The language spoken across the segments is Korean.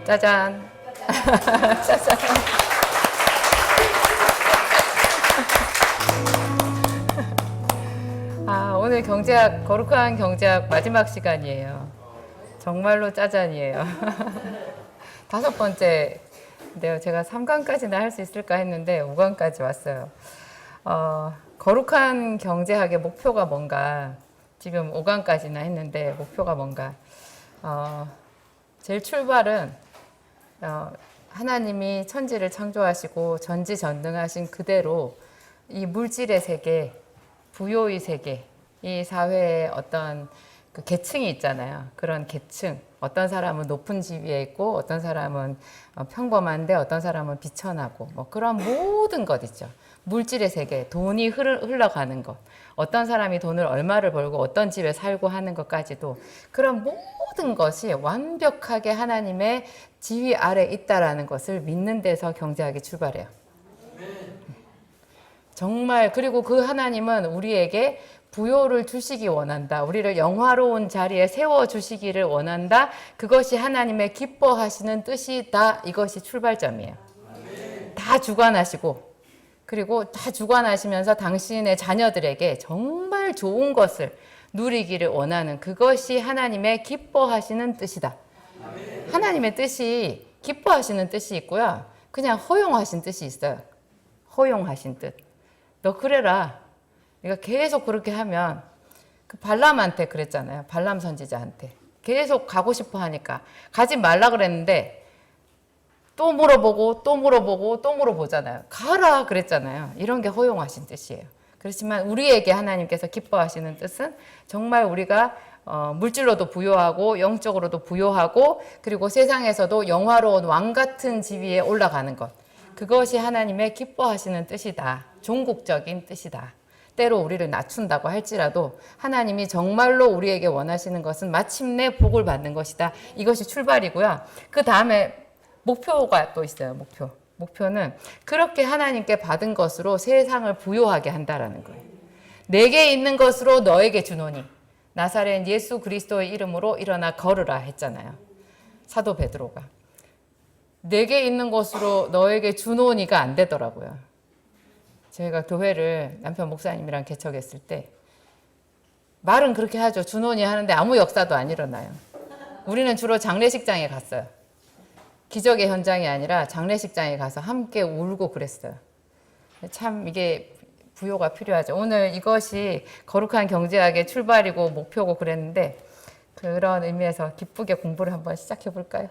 짜잔. 짜잔. 오늘 경제학, 거룩한 경제학 마지막 시간이에요. 정말로 짜잔이에요. 5번째인데요. 제가 3강까지나 할 수 있을까 했는데 5강까지 왔어요. 거룩한 경제학의 목표가 뭔가, 지금 5강까지나 했는데 목표가 뭔가, 제일 출발은 하나님이 천지를 창조하시고 전지전능하신 그대로 이 물질의 세계, 부요의 세계, 이 사회에 어떤 그 계층이 있잖아요. 그런 계층, 어떤 사람은 높은 지위에 있고 어떤 사람은 평범한데 어떤 사람은 비천하고 뭐 그런 모든 것 있죠. 물질의 세계, 돈이 흘러가는 것, 어떤 사람이 돈을 얼마를 벌고 어떤 집에 살고 하는 것까지도 그런 모든 것이 완벽하게 하나님의 지휘 아래 있다라는 것을 믿는 데서 경제학이 출발해요. 정말. 그리고 그 하나님은 우리에게 부요를 주시기 원한다. 우리를 영화로운 자리에 세워주시기를 원한다. 그것이 하나님의 기뻐하시는 뜻이다. 이것이 출발점이에요. 다 주관하시고, 그리고 다 주관하시면서 당신의 자녀들에게 정말 좋은 것을 누리기를 원하는 그것이 하나님의 기뻐하시는 뜻이다. 하나님의 뜻이 기뻐하시는 뜻이 있고요. 그냥 허용하신 뜻이 있어요. 허용하신 뜻. 너 그래라. 네가 계속 그렇게 하면, 그 발람한테 그랬잖아요. 발람 선지자한테. 계속 가고 싶어 하니까. 가지 말라 그랬는데 또 물어보고 또 물어보고 또 물어보잖아요. 가라 그랬잖아요. 이런 게 허용하신 뜻이에요. 그렇지만 우리에게 하나님께서 기뻐하시는 뜻은 정말 우리가 물질로도 부요하고 영적으로도 부요하고 그리고 세상에서도 영화로운 왕 같은 지위에 올라가는 것. 그것이 하나님의 기뻐하시는 뜻이다. 종국적인 뜻이다. 때로 우리를 낮춘다고 할지라도 하나님이 정말로 우리에게 원하시는 것은 마침내 복을 받는 것이다. 이것이 출발이고요. 그 다음에 목표가 또 있어요. 목표는 그렇게 하나님께 받은 것으로 세상을 부요하게 한다라는 거예요. 내게 있는 것으로 너에게 주노니 나사렛 예수 그리스도의 이름으로 일어나 걸으라 했잖아요. 사도 베드로가. 내게 있는 것으로 너에게 주노니가 안 되더라고요. 저희가 교회를 남편 목사님이랑 개척했을 때 말은 그렇게 하죠. 주노니 하는데 아무 역사도 안 일어나요. 우리는 주로 장례식장에 갔어요. 기적의 현장이 아니라 장례식장에 가서 함께 울고 그랬어요. 참 이게 부요가 필요하죠. 오늘 이것이 거룩한 경제학의 출발이고 목표고 그랬는데 그런 의미에서 기쁘게 공부를 한번 시작해 볼까요?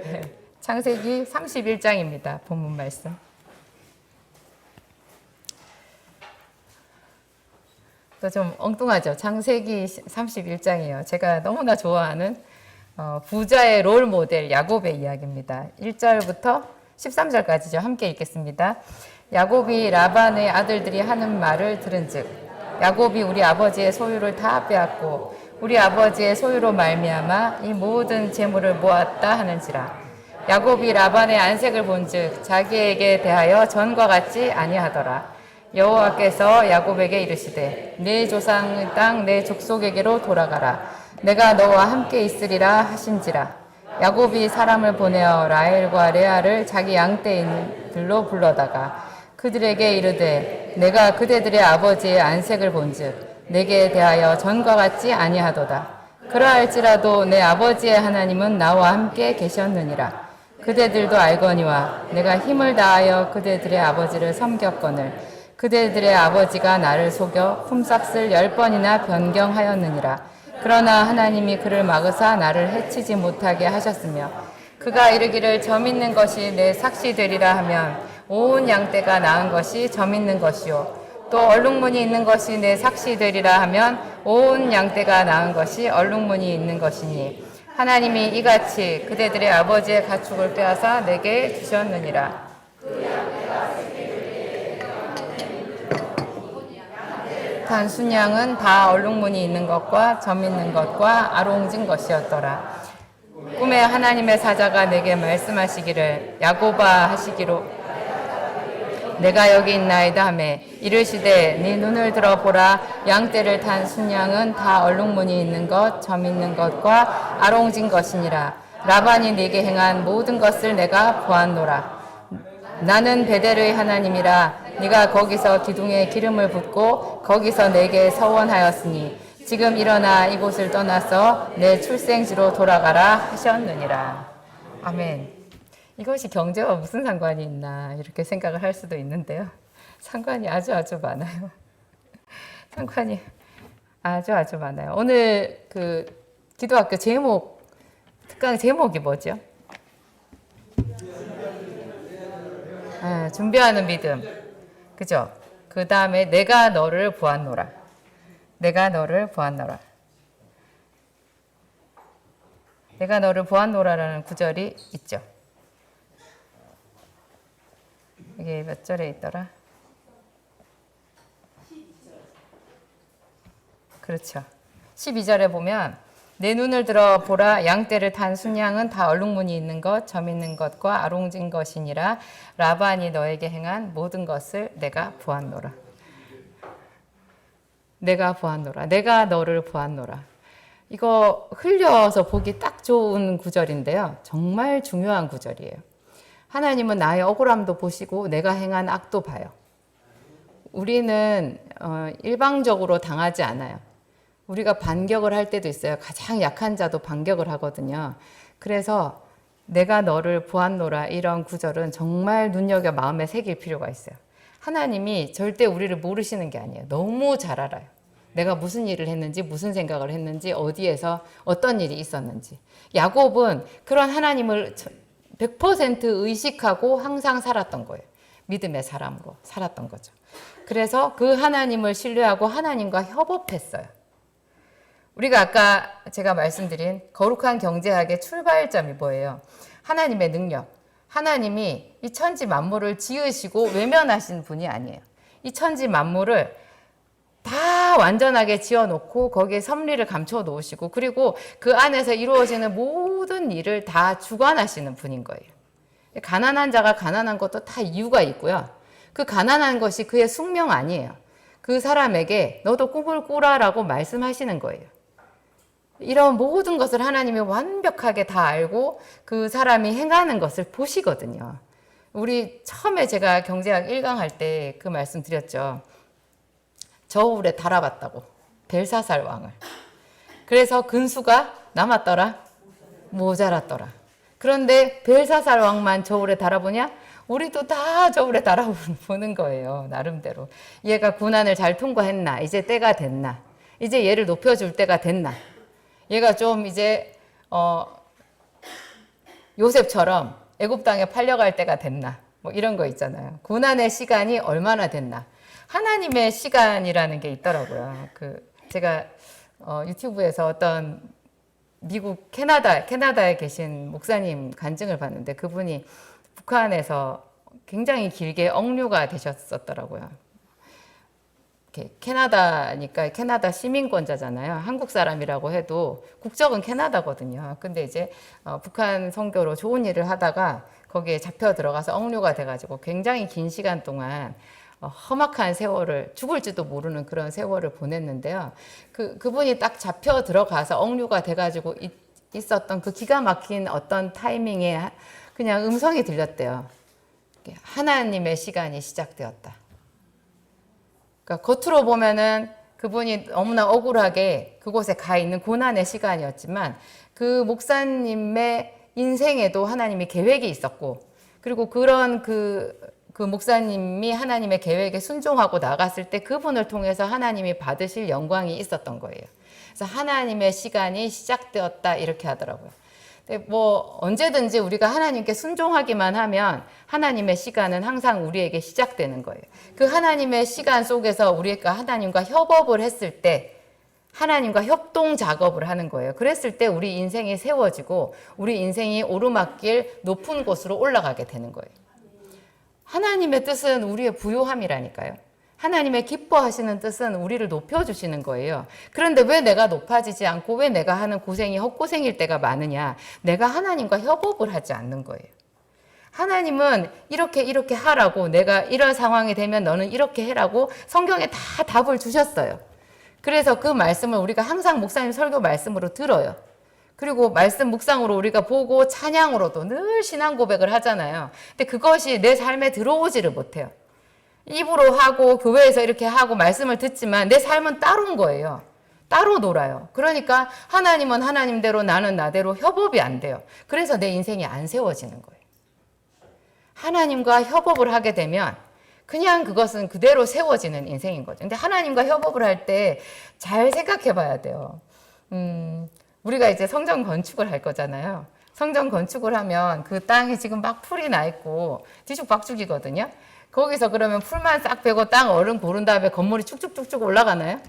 네. 창세기 31장입니다. 본문 말씀. 또 좀 엉뚱하죠. 창세기 31장이에요. 제가 너무나 좋아하는 부자의 롤 모델 야곱의 이야기입니다. 1절부터 13절까지죠. 함께 읽겠습니다. 야곱이 라반의 아들들이 하는 말을 들은즉 야곱이 우리 아버지의 소유를 다 빼앗고 우리 아버지의 소유로 말미암아 이 모든 재물을 모았다 하는지라. 야곱이 라반의 안색을 본즉 자기에게 대하여 전과 같지 아니하더라. 여호와께서 야곱에게 이르시되 내 조상의 땅 내 족속에게로 돌아가라. 내가 너와 함께 있으리라 하신지라. 야곱이 사람을 보내어 라헬과 레아를 자기 양떼인들로 불러다가 그들에게 이르되 내가 그대들의 아버지의 안색을 본즉 내게 대하여 전과 같지 아니하도다. 그러할지라도 내 아버지의 하나님은 나와 함께 계셨느니라. 그대들도 알거니와 내가 힘을 다하여 그대들의 아버지를 섬겼거늘 그대들의 아버지가 나를 속여 품삯을 10번이나 변경하였느니라. 그러나 하나님이 그를 막으사 나를 해치지 못하게 하셨으며 그가 이르기를 점 있는 것이 내 삭시 되리라 하면 온 양떼가 낳은 것이 점 있는 것이요 또 얼룩무늬 있는 것이 내 삭시 되리라 하면 온 양떼가 낳은 것이 얼룩무늬 있는 것이니 하나님이 이같이 그대들의 아버지의 가축을 빼앗아 내게 주셨느니라. 단순양은 다 얼룩무늬 있는 것과 점 있는 것과 아롱진 것이었더라. 꿈에 하나님의 사자가 내게 말씀하시기를 야곱아 하시기로 내가 여기 있나이다 하매 이르시되 네 눈을 들어보라. 양떼를 탄 순양은 다 얼룩무늬 있는 것, 점 있는 것과 아롱진 것이니라. 라반이 네게 행한 모든 것을 내가 보았노라. 나는 베델의 하나님이라. 네가 거기서 기둥에 기름을 붓고 거기서 내게 서원하였으니 지금 일어나 이곳을 떠나서 내 출생지로 돌아가라 하셨느니라. 아멘. 이것이 경제와 무슨 상관이 있나 이렇게 생각을 할 수도 있는데요. 상관이 아주 많아요. 상관이 아주 많아요. 오늘 그 기도학교 특강 제목이 뭐죠? 준비하는 믿음. 그죠? 그 다음에 내가 너를 보았노라. 내가 너를 보았노라. 내가 너를 보았노라라는 구절이 있죠. 이게 몇 절에 있더라? 그렇죠. 12절에 보면 내 눈을 들어 보라. 양떼를 탄 순양은 다 얼룩무늬 있는 것, 점 있는 것과 아롱진 것이니라. 라반이 너에게 행한 모든 것을 내가 보았노라. 내가 보았노라. 내가 너를 보았노라. 이거 흘려서 보기 딱 좋은 구절인데요. 정말 중요한 구절이에요. 하나님은 나의 억울함도 보시고 내가 행한 악도 봐요. 우리는 일방적으로 당하지 않아요. 우리가 반격을 할 때도 있어요. 가장 약한 자도 반격을 하거든요. 그래서 내가 너를 보았노라 이런 구절은 정말 눈여겨 마음에 새길 필요가 있어요. 하나님이 절대 우리를 모르시는 게 아니에요. 너무 잘 알아요. 내가 무슨 일을 했는지, 무슨 생각을 했는지, 어디에서 어떤 일이 있었는지. 야곱은 그런 하나님을 100% 의식하고 항상 살았던 거예요. 믿음의 사람으로 살았던 거죠. 그래서 그 하나님을 신뢰하고 하나님과 협업했어요. 우리가 아까 제가 말씀드린 거룩한 경제학의 출발점이 뭐예요? 하나님의 능력. 하나님이 이 천지 만물을 지으시고 외면하신 분이 아니에요. 이 천지 만물을 다 완전하게 지어놓고 거기에 섭리를 감춰 놓으시고 그리고 그 안에서 이루어지는 모든 일을 다 주관하시는 분인 거예요. 가난한 자가 가난한 것도 다 이유가 있고요. 그 가난한 것이 그의 숙명 아니에요. 그 사람에게 너도 꿈을 꾸라라고 말씀하시는 거예요. 이런 모든 것을 하나님이 완벽하게 다 알고 그 사람이 행하는 것을 보시거든요. 우리 처음에 제가 경제학 1강 할 때 그 말씀 드렸죠. 저울에 달아봤다고. 벨사살 왕을. 그래서 근수가 남았더라? 모자랐더라. 그런데 벨사살 왕만 저울에 달아보냐? 우리도 다 저울에 달아보는 거예요. 나름대로. 얘가 고난을 잘 통과했나? 이제 때가 됐나? 이제 얘를 높여줄 때가 됐나? 얘가 좀 이제 요셉처럼 애굽 땅에 팔려갈 때가 됐나? 뭐 이런 거 있잖아요. 고난의 시간이 얼마나 됐나? 하나님의 시간이라는 게 있더라고요. 제가 유튜브에서 어떤 미국 캐나다에 계신 목사님 간증을 봤는데 그분이 북한에서 굉장히 길게 억류가 되셨었더라고요. 캐나다니까 캐나다 시민권자잖아요. 한국 사람이라고 해도 국적은 캐나다거든요. 근데 이제 북한 선교로 좋은 일을 하다가 거기에 잡혀 들어가서 억류가 돼가지고 굉장히 긴 시간 동안 험악한 세월을 죽을지도 모르는 그런 세월을 보냈는데요. 그분이 딱 잡혀 들어가서 억류가 돼가지고 있었던 그 기가 막힌 어떤 타이밍에 그냥 음성이 들렸대요. 하나님의 시간이 시작되었다. 그러니까 겉으로 보면은 그분이 너무나 억울하게 그곳에 가 있는 고난의 시간이었지만 그 목사님의 인생에도 하나님이 계획이 있었고 그리고 그런 그 목사님이 하나님의 계획에 순종하고 나갔을 때 그분을 통해서 하나님이 받으실 영광이 있었던 거예요. 그래서 하나님의 시간이 시작되었다 이렇게 하더라고요. 뭐 언제든지 우리가 하나님께 순종하기만 하면 하나님의 시간은 항상 우리에게 시작되는 거예요. 그 하나님의 시간 속에서 우리가 하나님과 협업을 했을 때 하나님과 협동 작업을 하는 거예요. 그랬을 때 우리 인생이 세워지고 우리 인생이 오르막길 높은 곳으로 올라가게 되는 거예요. 하나님의 뜻은 우리의 부요함이라니까요. 하나님의 기뻐하시는 뜻은 우리를 높여주시는 거예요. 그런데 왜 내가 높아지지 않고 왜 내가 하는 고생이 헛고생일 때가 많으냐? 내가 하나님과 협업을 하지 않는 거예요. 하나님은 이렇게 하라고 내가 이런 상황이 되면 너는 이렇게 해라고 성경에 다 답을 주셨어요. 그래서 그 말씀을 우리가 항상 목사님 설교 말씀으로 들어요. 그리고 말씀 묵상으로 우리가 보고 찬양으로도 늘 신앙 고백을 하잖아요. 근데 그것이 내 삶에 들어오지를 못해요. 입으로 하고 교회에서 이렇게 하고 말씀을 듣지만 내 삶은 따로인 거예요. 따로 놀아요. 그러니까 하나님은 하나님대로 나는 나대로 협업이 안 돼요. 그래서 내 인생이 안 세워지는 거예요. 하나님과 협업을 하게 되면 그냥 그것은 그대로 세워지는 인생인 거죠. 근데 하나님과 협업을 할 때 잘 생각해 봐야 돼요. 우리가 이제 성전 건축을 할 거잖아요. 성전 건축을 하면 그 땅에 지금 막 풀이 나 있고 뒤죽박죽이거든요. 거기서 그러면 풀만 싹 빼고 땅 얼음 고른 다음에 건물이 쭉쭉쭉쭉 올라가나요?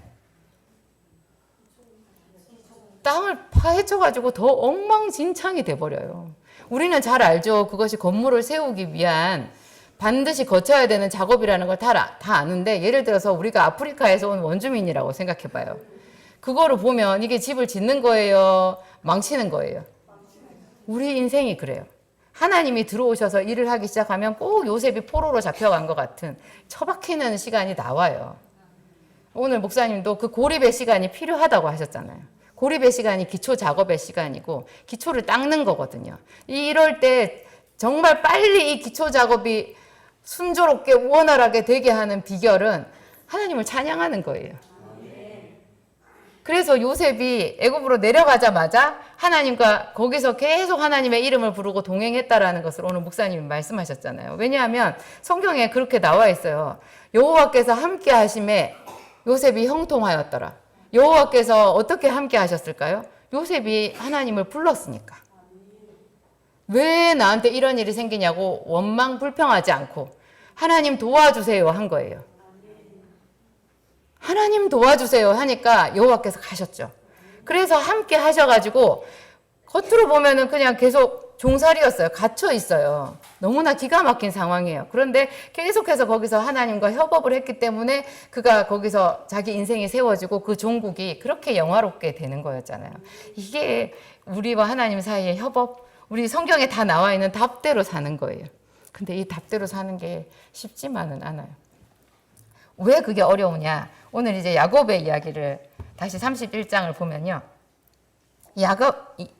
땅을 파헤쳐가지고 더 엉망진창이 돼버려요. 우리는 잘 알죠. 그것이 건물을 세우기 위한 반드시 거쳐야 되는 작업이라는 걸 다 아는데, 예를 들어서 우리가 아프리카에서 온 원주민이라고 생각해봐요. 그거를 보면 이게 집을 짓는 거예요? 망치는 거예요? 우리 인생이 그래요. 하나님이 들어오셔서 일을 하기 시작하면 꼭 요셉이 포로로 잡혀간 것 같은 처박히는 시간이 나와요. 오늘 목사님도 그 고립의 시간이 필요하다고 하셨잖아요. 고립의 시간이 기초 작업의 시간이고 기초를 닦는 거거든요. 이럴 때 정말 빨리 이 기초 작업이 순조롭게 원활하게 되게 하는 비결은 하나님을 찬양하는 거예요. 그래서 요셉이 애굽으로 내려가자마자 하나님과 거기서 계속 하나님의 이름을 부르고 동행했다라는 것을 오늘 목사님이 말씀하셨잖아요. 왜냐하면 성경에 그렇게 나와 있어요. 여호와께서 함께 하심에 요셉이 형통하였더라. 여호와께서 어떻게 함께 하셨을까요? 요셉이 하나님을 불렀으니까. 왜 나한테 이런 일이 생기냐고 원망 불평하지 않고 하나님 도와주세요 한 거예요. 하나님 도와주세요 하니까 여호와께서 가셨죠. 그래서 함께 하셔가지고 겉으로 보면은 그냥 계속 종살이였어요. 갇혀 있어요. 너무나 기가 막힌 상황이에요. 그런데 계속해서 거기서 하나님과 협업을 했기 때문에 그가 거기서 자기 인생이 세워지고 그 종국이 그렇게 영화롭게 되는 거였잖아요. 이게 우리와 하나님 사이의 협업, 우리 성경에 다 나와 있는 답대로 사는 거예요. 근데 이 답대로 사는 게 쉽지만은 않아요. 왜 그게 어려우냐? 오늘 이제 야곱의 이야기를 다시 31장을 보면요.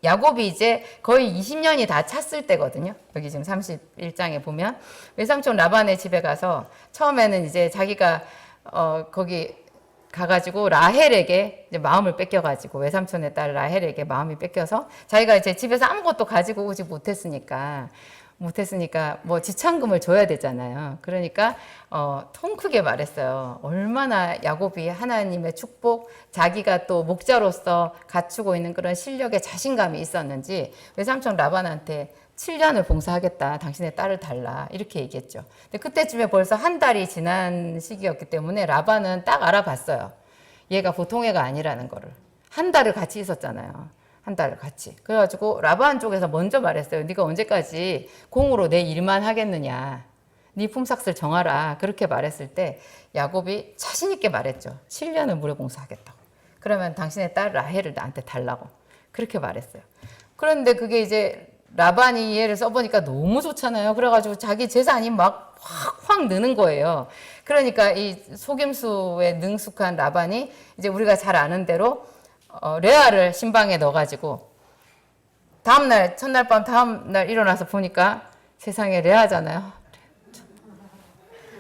야곱이 이제 거의 20년이 다 찼을 때거든요. 여기 지금 31장에 보면 외삼촌 라반의 집에 가서 처음에는 이제 자기가 거기 가가지고 라헬에게 이제 마음을 뺏겨가지고 외삼촌의 딸 라헬에게 마음이 뺏겨서 자기가 이제 집에서 아무것도 가지고 오지 못했으니까 뭐 지참금을 줘야 되잖아요. 그러니까 통 크게 말했어요. 얼마나 야곱이 하나님의 축복, 자기가 또 목자로서 갖추고 있는 그런 실력에 자신감이 있었는지 외삼촌 라반한테 7년을 봉사하겠다. 당신의 딸을 달라. 이렇게 얘기했죠. 근데 그때쯤에 벌써 한 달이 지난 시기였기 때문에 라반은 딱 알아봤어요. 얘가 보통 애가 아니라는 거를. 한 달을 같이 있었잖아요. 한 달을 같이. 그래가지고 라반 쪽에서 먼저 말했어요. 네가 언제까지 공으로 내 일만 하겠느냐. 네 품삯을 정하라. 그렇게 말했을 때 야곱이 자신 있게 말했죠. 7년을 무료 봉사하겠다고. 그러면 당신의 딸 라헬을 나한테 달라고. 그렇게 말했어요. 그런데 그게 이제 라반이 얘를 써보니까 너무 좋잖아요. 그래가지고 자기 재산이 막 확 느는 거예요. 그러니까 이 속임수에 능숙한 라반이 이제 우리가 잘 아는 대로 레아를 신방에 넣어가지고 다음날 첫날 밤 다음날 일어나서 보니까 세상에 레아잖아요.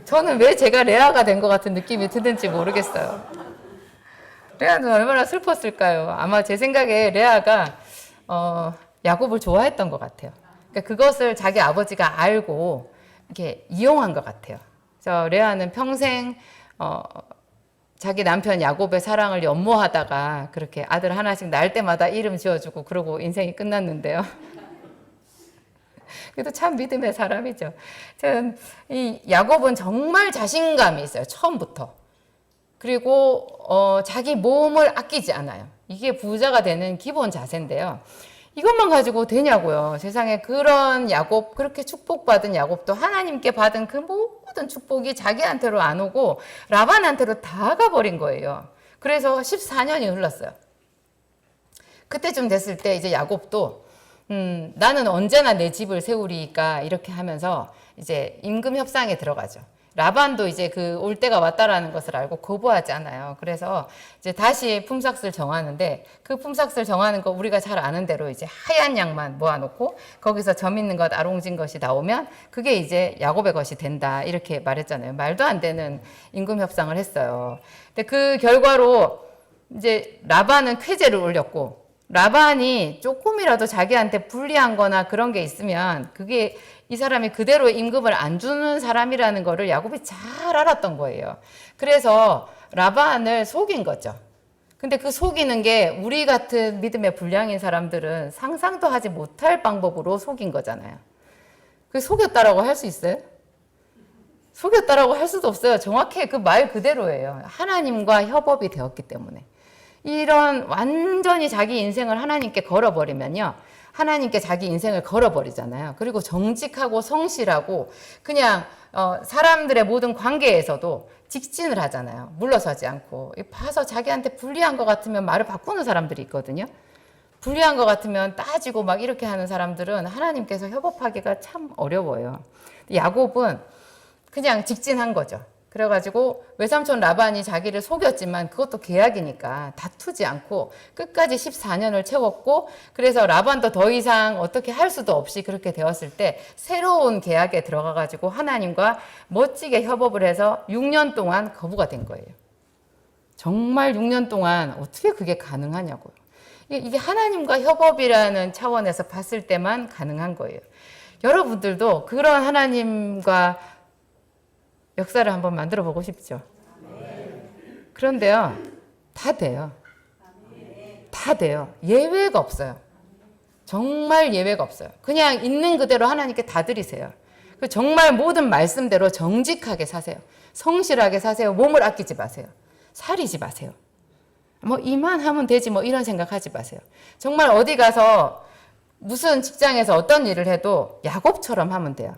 저는 왜 제가 레아가 된 것 같은 느낌이 드는지 모르겠어요. 레아는 얼마나 슬펐을까요? 아마 제 생각에 레아가 야곱을 좋아했던 것 같아요. 그러니까 그것을 자기 아버지가 알고 이렇게 이용한 것 같아요. 그래서 레아는 평생 자기 남편 야곱의 사랑을 연모하다가 그렇게 아들 하나씩 낳을 때마다 이름 지어주고 그러고 인생이 끝났는데요. 그래도 참 믿음의 사람이죠. 이 야곱은 정말 자신감이 있어요. 처음부터. 그리고 자기 몸을 아끼지 않아요. 이게 부자가 되는 기본 자세인데요. 이것만 가지고 되냐고요. 세상에 그런 야곱, 그렇게 축복받은 야곱도 하나님께 받은 그 모든 축복이 자기한테로 안 오고 라반한테로 다 가버린 거예요. 그래서 14년이 흘렀어요. 그때쯤 됐을 때 이제 야곱도 나는 언제나 내 집을 세우리까 이렇게 하면서 이제 임금 협상에 들어가죠. 라반도 이제 그 올 때가 왔다라는 것을 알고 거부하지 않아요. 그래서 이제 다시 품삯을 정하는데 그 품삯을 정하는 거 우리가 잘 아는 대로 이제 하얀 양만 모아놓고 거기서 점 있는 것, 아롱진 것이 나오면 그게 이제 야곱의 것이 된다. 이렇게 말했잖아요. 말도 안 되는 임금 협상을 했어요. 근데 그 결과로 이제 라반은 쾌재를 올렸고 라반이 조금이라도 자기한테 불리한 거나 그런 게 있으면 그게 이 사람이 그대로 임금을 안 주는 사람이라는 거를 야곱이 잘 알았던 거예요. 그래서 라반을 속인 거죠. 근데 그 속이는 게 우리 같은 믿음의 불량인 사람들은 상상도 하지 못할 방법으로 속인 거잖아요. 그 속였다라고 할 수 있어요? 속였다라고 할 수도 없어요. 정확히 그 말 그대로예요. 하나님과 협업이 되었기 때문에. 이런 완전히 자기 인생을 하나님께 걸어버리면요. 하나님께 자기 인생을 걸어버리잖아요. 그리고 정직하고 성실하고 그냥 사람들의 모든 관계에서도 직진을 하잖아요. 물러서지 않고. 봐서 자기한테 불리한 것 같으면 말을 바꾸는 사람들이 있거든요. 불리한 것 같으면 따지고 막 이렇게 하는 사람들은 하나님께서 협업하기가 참 어려워요. 야곱은 그냥 직진한 거죠. 그래가지고 외삼촌 라반이 자기를 속였지만 그것도 계약이니까 다투지 않고 끝까지 14년을 채웠고 그래서 라반도 더 이상 어떻게 할 수도 없이 그렇게 되었을 때 새로운 계약에 들어가가지고 하나님과 멋지게 협업을 해서 6년 동안 거부가 된 거예요. 정말 6년 동안 어떻게 그게 가능하냐고요. 이게 하나님과 협업이라는 차원에서 봤을 때만 가능한 거예요. 여러분들도 그런 하나님과 역사를 한번 만들어 보고 싶죠. 그런데요, 다 돼요. 다 돼요. 예외가 없어요. 정말 예외가 없어요. 그냥 있는 그대로 하나님께 다 드리세요. 정말 모든 말씀대로 정직하게 사세요. 성실하게 사세요. 몸을 아끼지 마세요. 살이지 마세요. 뭐 이만 하면 되지 뭐 이런 생각하지 마세요. 정말 어디 가서 무슨 직장에서 어떤 일을 해도 야곱처럼 하면 돼요.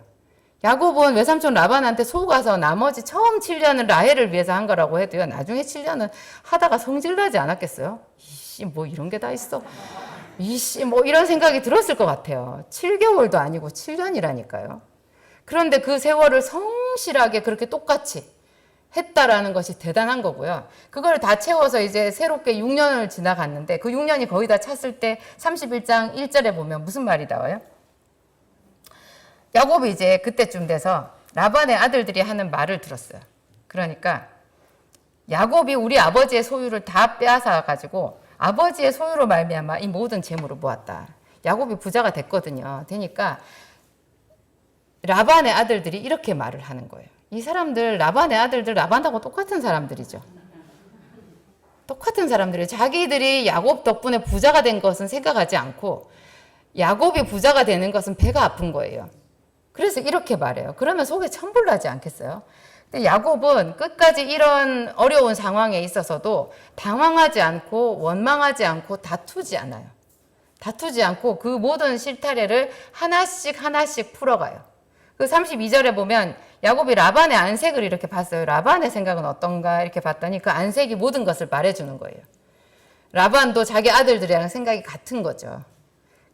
야곱은 외삼촌 라반한테 속아서 나머지 처음 7년을 라헬을 위해서 한 거라고 해도요. 나중에 7년은 하다가 성질나지 않았겠어요? 이씨 뭐 이런 게 다 있어. 이씨 뭐 이런 생각이 들었을 것 같아요. 7개월도 아니고 7년이라니까요. 그런데 그 세월을 성실하게 그렇게 똑같이 했다라는 것이 대단한 거고요. 그걸 다 채워서 이제 새롭게 6년을 지나갔는데 그 6년이 거의 다 찼을 때 31장 1절에 보면 무슨 말이 나와요? 야곱이 이제 그때쯤 돼서 라반의 아들들이 하는 말을 들었어요. 그러니까 야곱이 우리 아버지의 소유를 다 빼앗아 가지고 아버지의 소유로 말미암아 이 모든 재물을 모았다. 야곱이 부자가 됐거든요. 되니까 라반의 아들들이 이렇게 말을 하는 거예요. 이 사람들 라반의 아들들 라반하고 똑같은 사람들이죠. 똑같은 사람들이 자기들이 야곱 덕분에 부자가 된 것은 생각하지 않고 야곱이 부자가 되는 것은 배가 아픈 거예요. 그래서 이렇게 말해요. 그러면 속에 천불 나지 않겠어요? 근데 야곱은 끝까지 이런 어려운 상황에 있어서도 당황하지 않고 원망하지 않고 다투지 않아요. 다투지 않고 그 모든 실타래를 하나씩 하나씩 풀어가요. 그 32절에 보면 야곱이 라반의 안색을 이렇게 봤어요. 라반의 생각은 어떤가 이렇게 봤더니 그 안색이 모든 것을 말해주는 거예요. 라반도 자기 아들들이랑 생각이 같은 거죠.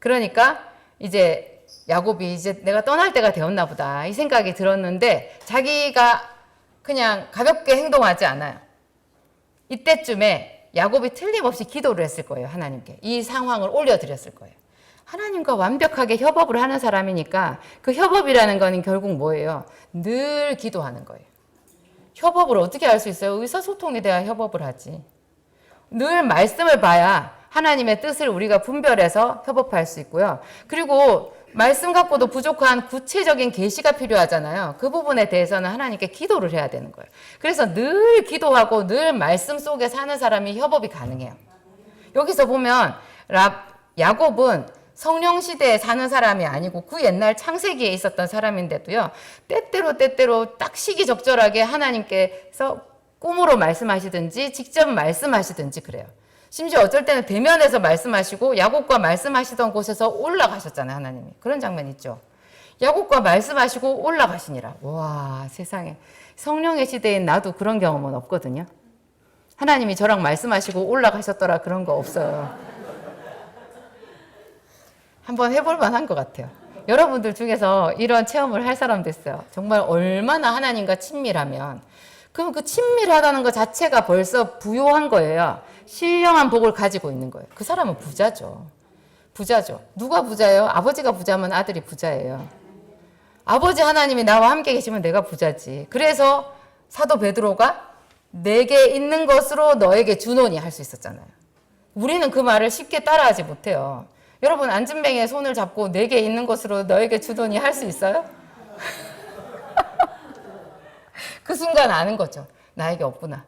그러니까 이제 야곱이 이제 내가 떠날 때가 되었나 보다 이 생각이 들었는데 자기가 그냥 가볍게 행동하지 않아요. 이때쯤에 야곱이 틀림없이 기도를 했을 거예요. 하나님께 이 상황을 올려드렸을 거예요. 하나님과 완벽하게 협업을 하는 사람이니까 그 협업이라는 거는 결국 뭐예요? 늘 기도하는 거예요. 협업을 어떻게 할 수 있어요? 의사소통에 대한 협업을 하지. 늘 말씀을 봐야 하나님의 뜻을 우리가 분별해서 협업할 수 있고요. 그리고 말씀 갖고도 부족한 구체적인 계시가 필요하잖아요. 그 부분에 대해서는 하나님께 기도를 해야 되는 거예요. 그래서 늘 기도하고 늘 말씀 속에 사는 사람이 협업이 가능해요. 여기서 보면 야곱은 성령 시대에 사는 사람이 아니고 그 옛날 창세기에 있었던 사람인데도요. 때때로 딱 시기적절하게 하나님께서 꿈으로 말씀하시든지 직접 말씀하시든지 그래요. 심지어 어쩔 때는 대면에서 말씀하시고 야곱과 말씀하시던 곳에서 올라가셨잖아요. 하나님이. 그런 장면 있죠. 야곱과 말씀하시고 올라가시니라. 와, 세상에. 성령의 시대인 나도 그런 경험은 없거든요. 하나님이 저랑 말씀하시고 올라가셨더라 그런 거 없어요. 한번 해볼 만한 것 같아요. 여러분들 중에서 이런 체험을 할 사람도 있어요. 정말 얼마나 하나님과 친밀하면. 그럼 그 친밀하다는 것 자체가 벌써 부요한 거예요. 신령한 복을 가지고 있는 거예요. 그 사람은 부자죠. 부자죠. 누가 부자예요? 아버지가 부자면 아들이 부자예요. 아버지 하나님이 나와 함께 계시면 내가 부자지. 그래서 사도 베드로가 내게 있는 것으로 너에게 주노니 할 수 있었잖아요. 우리는 그 말을 쉽게 따라하지 못해요. 여러분 안진뱅이의 손을 잡고 내게 있는 것으로 너에게 주노니 할 수 있어요? 그 순간 아는 거죠. 나에게 없구나.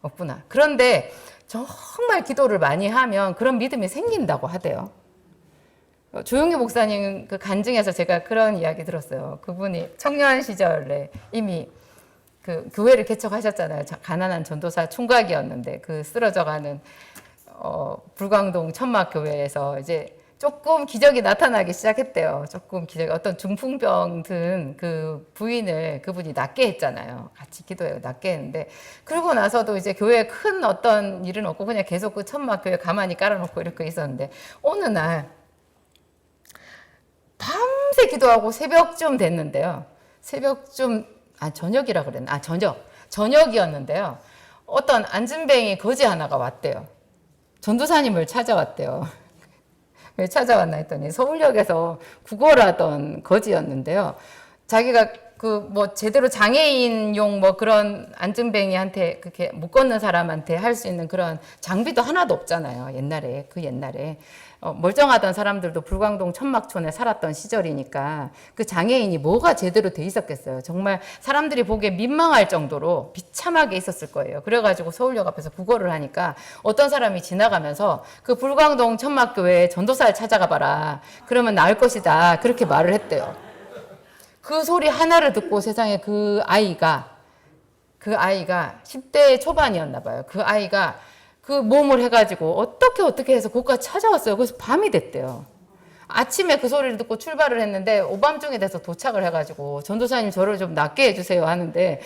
없구나. 그런데 정말 기도를 많이 하면 그런 믿음이 생긴다고 하대요. 조용기 목사님 그 간증에서 제가 그런 이야기 들었어요. 그분이 청년 시절에 이미 그 교회를 개척하셨잖아요. 가난한 전도사 총각이었는데 그 쓰러져가는 불광동 천막교회에서 이제 조금 기적이 나타나기 시작했대요. 조금 기적이 어떤 중풍병 든 그 부인을 그분이 낫게 했잖아요. 같이 기도해요. 낫게 했는데 그러고 나서도 이제 교회에 큰 어떤 일은 없고 그냥 계속 그 천막교회 가만히 깔아놓고 이렇게 있었는데 어느 날 밤새 기도하고 새벽쯤 됐는데요. 새벽쯤 저녁이라 그랬나? 저녁이었는데요. 어떤 안진뱅이 거지 하나가 왔대요. 전도사님을 찾아왔대요. 왜 찾아왔나 했더니 서울역에서 구걸 하던 거지였는데요. 자기가 그 뭐 제대로 장애인용 뭐 그런 안진뱅이한테 그렇게 못 걷는 사람한테 할 수 있는 그런 장비도 하나도 없잖아요. 옛날에 멀쩡하던 사람들도 불광동 천막촌에 살았던 시절이니까 그 장애인이 뭐가 제대로 돼 있었겠어요. 정말 사람들이 보기에 민망할 정도로 비참하게 있었을 거예요. 그래가지고 서울역 앞에서 구걸을 하니까 어떤 사람이 지나가면서 그 불광동 천막교회 전도사를 찾아가 봐라. 그러면 나을 것이다. 그렇게 말을 했대요. 그 소리 하나를 듣고 세상에 그 아이가 10대 초반이었나 봐요. 그 아이가 그 몸을 해가지고 어떻게 해서 거기까지 찾아왔어요. 그래서 밤이 됐대요. 아침에 그 소리를 듣고 출발을 했는데 오밤중에 돼서 도착을 해가지고 전도사님 저를 좀 낫게 해주세요 하는데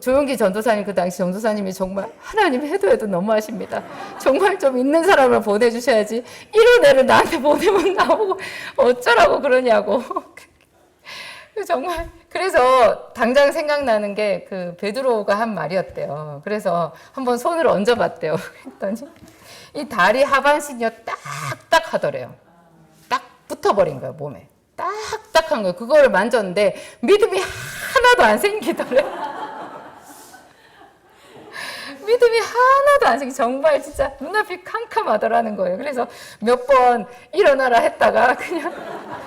조용기 전도사님 그 당시 전도사님이 정말 하나님 해도 너무하십니다. 정말 좀 있는 사람을 보내주셔야지 이런 애를 나한테 보내면 나보고 어쩌라고 그러냐고. 정말 그래서 당장 생각나는 게 그 베드로가 한 말이었대요. 그래서 한번 손을 얹어봤대요. 했더니 이 다리 하반신이 딱딱 하더래요. 딱 붙어버린 거예요, 몸에. 딱딱한 거예요. 그거를 만졌는데 믿음이 하나도 안 생기더래요. 믿음이 하나도 안 생기. 정말 진짜 눈앞이 캄캄하더라는 거예요. 그래서 몇 번 일어나라 했다가 그냥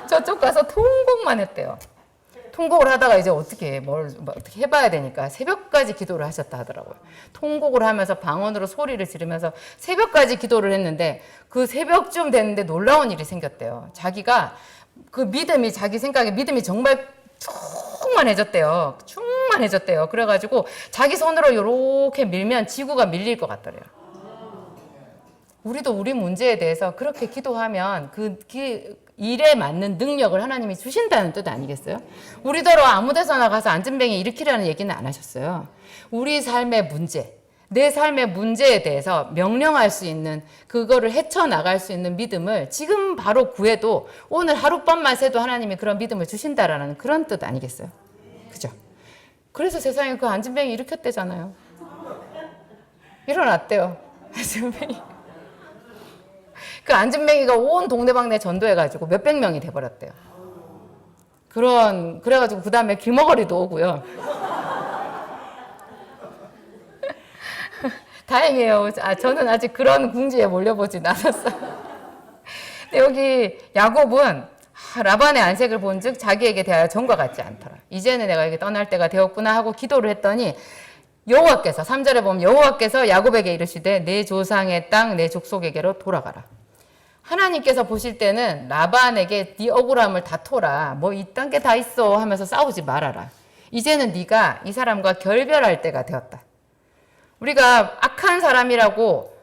저쪽 가서 통곡만 했대요. 통곡을 하다가 이제 어떻게 해봐야 되니까 새벽까지 기도를 하셨다 하더라고요. 통곡을 하면서 방언으로 소리를 지르면서 새벽까지 기도를 했는데 그 새벽쯤 됐는데 놀라운 일이 생겼대요. 자기가 그 믿음이 자기 생각에 믿음이 정말 충만해졌대요. 충만해졌대요. 그래가지고 자기 손으로 이렇게 밀면 지구가 밀릴 것 같더래요. 우리도 우리 문제에 대해서 그렇게 기도하면 그 일에 맞는 능력을 하나님이 주신다는 뜻 아니겠어요? 우리더러 아무 데서나 가서 안진뱅이 일으키라는 얘기는 안 하셨어요. 우리 삶의 문제, 내 삶의 문제에 대해서 명령할 수 있는 그거를 헤쳐나갈 수 있는 믿음을 지금 바로 구해도 오늘 하룻밤만 새도 하나님이 그런 믿음을 주신다라는 그런 뜻 아니겠어요? 그죠? 그래서 세상에 그 안진뱅이 일으켰대잖아요. 일어났대요. 안진뱅이. 그 안진뱅이가 온 동네방네 전도해가지고 몇백 명이 돼버렸대요. 그래가지고 그 다음에 길머거리도 오고요. 다행이에요. 저는 아직 그런 궁지에 몰려보진 않았어요. 근데 여기 야곱은 라반의 안색을 본즉 자기에게 대하여 전과 같지 않더라. 이제는 내가 여기 떠날 때가 되었구나 하고 기도를 했더니 여호와께서 3절에 보면 여호와께서 야곱에게 이르시되 내 조상의 땅 내 족속에게로 돌아가라. 하나님께서 보실 때는 라반에게 네 억울함을 다퉈라. 뭐 이딴 게 다 있어 하면서 싸우지 말아라. 이제는 네가 이 사람과 결별할 때가 되었다. 우리가 악한 사람이라고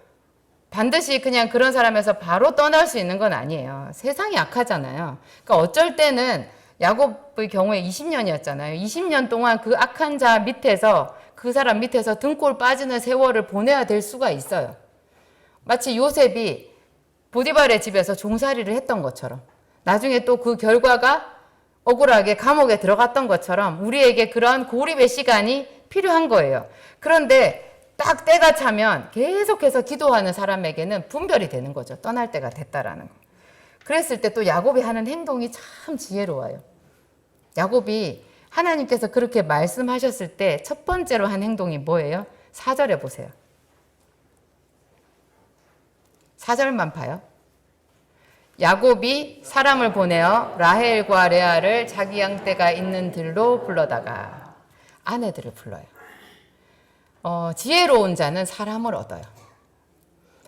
반드시 그냥 그런 사람에서 바로 떠날 수 있는 건 아니에요. 세상이 악하잖아요. 그러니까 어쩔 때는 야곱의 경우에 20년이었잖아요. 20년 동안 그 악한 자 밑에서 그 사람 밑에서 등골 빠지는 세월을 보내야 될 수가 있어요. 마치 요셉이 보디발의 집에서 종살이를 했던 것처럼 나중에 또 그 결과가 억울하게 감옥에 들어갔던 것처럼 우리에게 그런 고립의 시간이 필요한 거예요. 그런데 딱 때가 차면 계속해서 기도하는 사람에게는 분별이 되는 거죠. 떠날 때가 됐다라는 거. 그랬을 때 또 야곱이 하는 행동이 참 지혜로워요. 야곱이 하나님께서 그렇게 말씀하셨을 때 첫 번째로 한 행동이 뭐예요? 4절에 보세요. 4절만 봐요. 야곱이 사람을 보내어 라헬과 레아를 자기 양떼가 있는 들로 불러다가 아내들을 불러요. 지혜로운 자는 사람을 얻어요.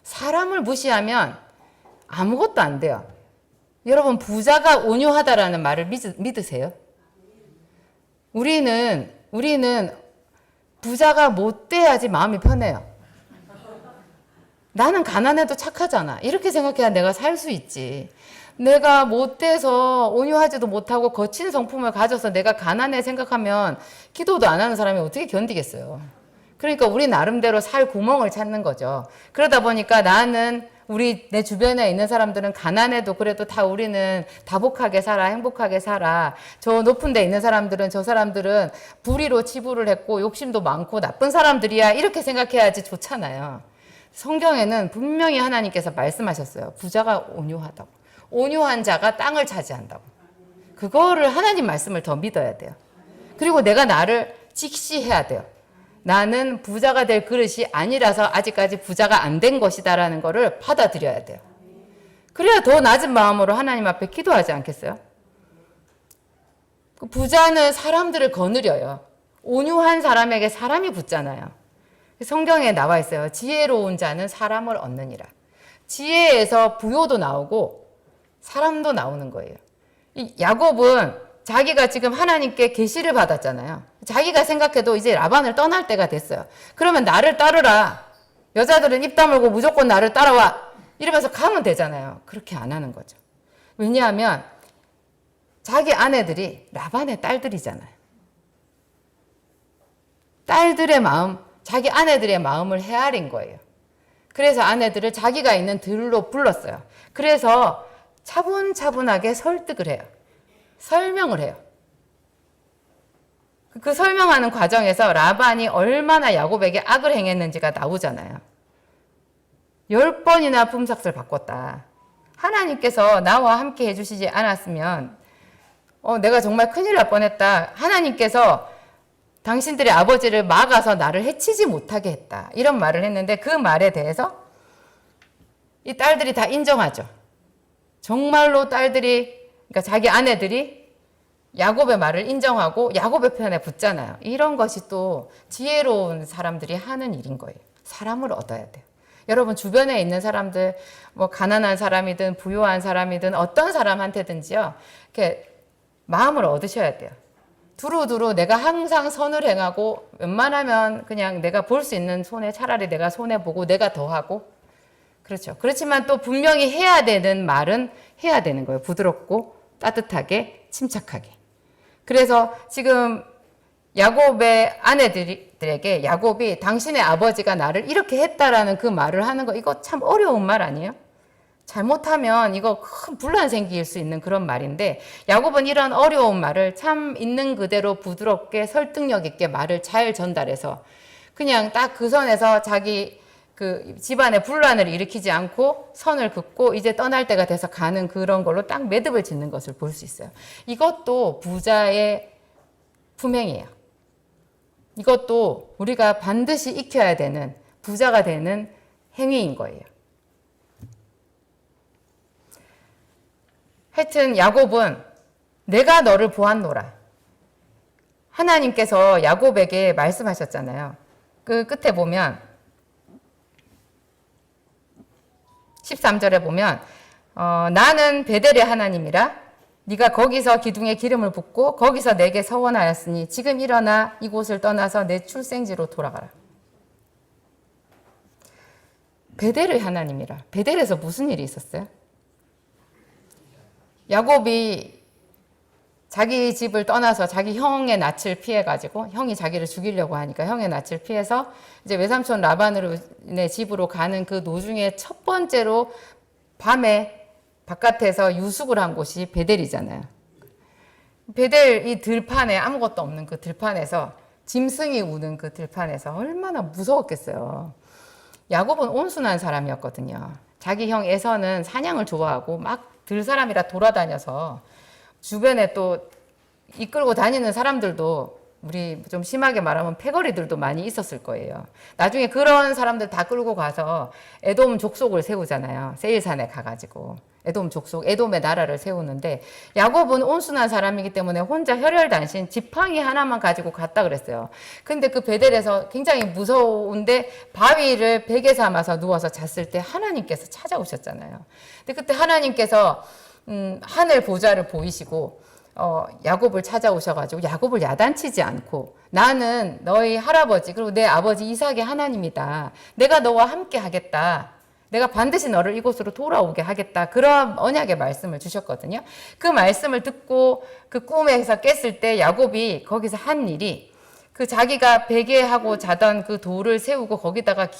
사람을 무시하면 아무것도 안 돼요. 여러분, 부자가 온유하다라는 말을 믿으세요? 우리는 부자가 못 돼야지 마음이 편해요. 나는 가난해도 착하잖아. 이렇게 생각해야 내가 살 수 있지. 내가 못 돼서 온유하지도 못하고 거친 성품을 가져서 내가 가난해 생각하면 기도도 안 하는 사람이 어떻게 견디겠어요. 그러니까 우리 나름대로 살 구멍을 찾는 거죠. 그러다 보니까 나는 내 주변에 있는 사람들은 가난해도 그래도 다 우리는 다복하게 살아, 행복하게 살아. 저 높은 데 있는 사람들은 저 사람들은 불의로 치부를 했고 욕심도 많고 나쁜 사람들이야. 이렇게 생각해야지 좋잖아요. 성경에는 분명히 하나님께서 말씀하셨어요. 부자가 온유하다고. 온유한 자가 땅을 차지한다고. 그거를 하나님 말씀을 더 믿어야 돼요. 그리고 내가 나를 직시해야 돼요. 나는 부자가 될 그릇이 아니라서 아직까지 부자가 안 된 것이다라는 거를 받아들여야 돼요. 그래야 더 낮은 마음으로 하나님 앞에 기도하지 않겠어요? 부자는 사람들을 거느려요. 온유한 사람에게 사람이 붙잖아요. 성경에 나와 있어요. 지혜로운 자는 사람을 얻느니라. 지혜에서 부요도 나오고 사람도 나오는 거예요. 이 야곱은 자기가 지금 하나님께 계시를 받았잖아요. 자기가 생각해도 이제 라반을 떠날 때가 됐어요. 그러면 나를 따르라. 여자들은 입 다물고 무조건 나를 따라와. 이러면서 가면 되잖아요. 그렇게 안 하는 거죠. 왜냐하면 자기 아내들이 라반의 딸들이잖아요. 딸들의 마음, 자기 아내들의 마음을 헤아린 거예요. 그래서 아내들을 자기가 있는 들로 불렀어요. 그래서 차분차분하게 설득을 해요. 설명을 해요. 그 설명하는 과정에서 라반이 얼마나 야곱에게 악을 행했는지가 나오잖아요. 10번이나 품삯을 바꿨다. 하나님께서 나와 함께 해주시지 않았으면 내가 정말 큰일 날 뻔했다. 하나님께서 당신들의 아버지를 막아서 나를 해치지 못하게 했다. 이런 말을 했는데 그 말에 대해서 이 딸들이 다 인정하죠. 정말로 딸들이, 그러니까 자기 아내들이 야곱의 말을 인정하고 야곱의 편에 붙잖아요. 이런 것이 또 지혜로운 사람들이 하는 일인 거예요. 사람을 얻어야 돼요. 여러분 주변에 있는 사람들, 뭐 가난한 사람이든 부유한 사람이든 어떤 사람한테든지요, 이렇게 마음을 얻으셔야 돼요. 두루두루 내가 항상 선을 행하고 웬만하면 그냥 내가 볼 수 있는 손해, 차라리 내가 손해보고 내가 더하고, 그렇죠. 그렇지만 또 분명히 해야 되는 말은 해야 되는 거예요. 부드럽고 따뜻하게 침착하게. 그래서 지금 야곱의 아내들에게 야곱이 당신의 아버지가 나를 이렇게 했다라는 그 말을 하는 거, 이거 참 어려운 말 아니에요? 잘못하면 이거 큰 분란 생길 수 있는 그런 말인데, 야곱은 이런 어려운 말을 참 있는 그대로 부드럽게 설득력 있게 말을 잘 전달해서 그냥 딱 그 선에서 자기 그 집안의 분란을 일으키지 않고 선을 긋고 이제 떠날 때가 돼서 가는 그런 걸로 딱 매듭을 짓는 것을 볼 수 있어요. 이것도 부자의 품행이에요. 이것도 우리가 반드시 익혀야 되는 부자가 되는 행위인 거예요. 하여튼 야곱은 내가 너를 보았노라. 하나님께서 야곱에게 말씀하셨잖아요. 그 끝에 보면 13절에 보면 나는 베델의 하나님이라. 네가 거기서 기둥에 기름을 붓고 거기서 내게 서원하였으니 지금 일어나 이곳을 떠나서 내 출생지로 돌아가라. 베델의 하나님이라. 베델에서 무슨 일이 있었어요? 야곱이 자기 집을 떠나서 자기 형의 낯을 피해가지고, 형이 자기를 죽이려고 하니까 형의 낯을 피해서 이제 외삼촌 라반의 집으로 가는 그 노중에 첫 번째로 밤에 바깥에서 유숙을 한 곳이 베델이잖아요. 베델 이 들판에 아무것도 없는 그 들판에서 짐승이 우는 그 들판에서 얼마나 무서웠겠어요. 야곱은 온순한 사람이었거든요. 자기 형 에서는 사냥을 좋아하고 막 들사람이라 돌아다녀서 주변에 또 이끌고 다니는 사람들도 우리 좀 심하게 말하면 패거리들도 많이 있었을 거예요. 나중에 그런 사람들 다 끌고 가서 에돔 족속을 세우잖아요. 세일산에 가가지고 에돔 족속, 에돔의 나라를 세우는데 야곱은 온순한 사람이기 때문에 혼자 혈혈단신 지팡이 하나만 가지고 갔다 그랬어요. 근데 그 베델에서 굉장히 무서운데 바위를 베개 삼아서 누워서 잤을 때 하나님께서 찾아오셨잖아요. 근데 그때 하나님께서 하늘 보좌를 보이시고 야곱을 찾아오셔가지고 야곱을 야단치지 않고 나는 너희 할아버지 그리고 내 아버지 이삭의 하나님이다. 내가 너와 함께 하겠다. 내가 반드시 너를 이곳으로 돌아오게 하겠다. 그런 언약의 말씀을 주셨거든요. 그 말씀을 듣고 그 꿈에서 깼을 때 야곱이 거기서 한 일이 그 자기가 베개하고 자던 그 돌을 세우고 거기다가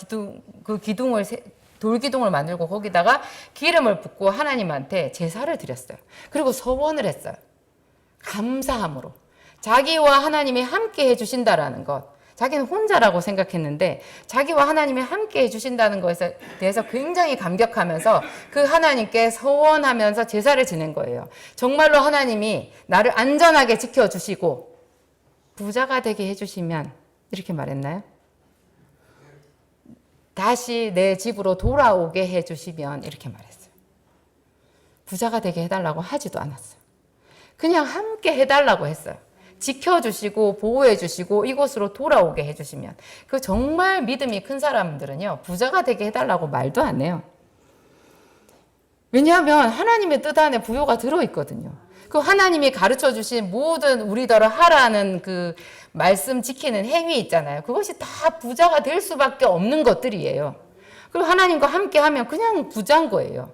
돌기둥을 만들고 거기다가 기름을 붓고 하나님한테 제사를 드렸어요. 그리고 서원을 했어요. 감사함으로. 자기와 하나님이 함께 해주신다라는 것. 자기는 혼자라고 생각했는데 자기와 하나님이 함께 해주신다는 것에 대해서 굉장히 감격하면서 그 하나님께 서원하면서 제사를 지낸 거예요. 정말로 하나님이 나를 안전하게 지켜주시고 부자가 되게 해주시면 이렇게 말했나요? 다시 내 집으로 돌아오게 해주시면 이렇게 말했어요. 부자가 되게 해달라고 하지도 않았어요. 그냥 함께 해달라고 했어요. 지켜주시고 보호해주시고 이곳으로 돌아오게 해주시면. 그 정말 믿음이 큰 사람들은요 부자가 되게 해달라고 말도 안 해요. 왜냐하면 하나님의 뜻 안에 부요가 들어있거든요. 그 하나님이 가르쳐주신 모든 우리더러 하라는 그 말씀 지키는 행위 있잖아요. 그것이 다 부자가 될 수밖에 없는 것들이에요. 그리고 하나님과 함께 하면 그냥 부자인 거예요.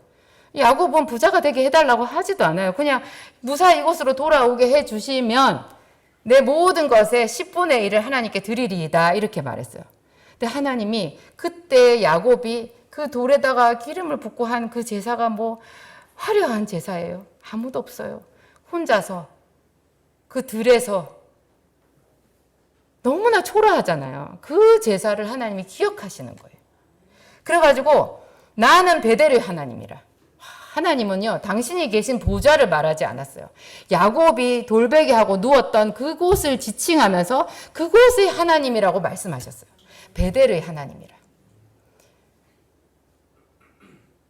야곱은 부자가 되게 해달라고 하지도 않아요. 그냥 무사히 이곳으로 돌아오게 해주시면 내 모든 것의 10분의 1을 하나님께 드리리이다 이렇게 말했어요. 근데 하나님이 그때 야곱이 그 돌에다가 기름을 붓고 한 그 제사가 뭐 화려한 제사예요. 아무도 없어요. 혼자서 그 들에서 너무나 초라하잖아요. 그 제사를 하나님이 기억하시는 거예요. 그래가지고 나는 베델의 하나님이라. 하나님은요, 당신이 계신 보좌를 말하지 않았어요. 야곱이 돌베개하고 누웠던 그곳을 지칭하면서 그곳의 하나님이라고 말씀하셨어요. 베델의 하나님이라.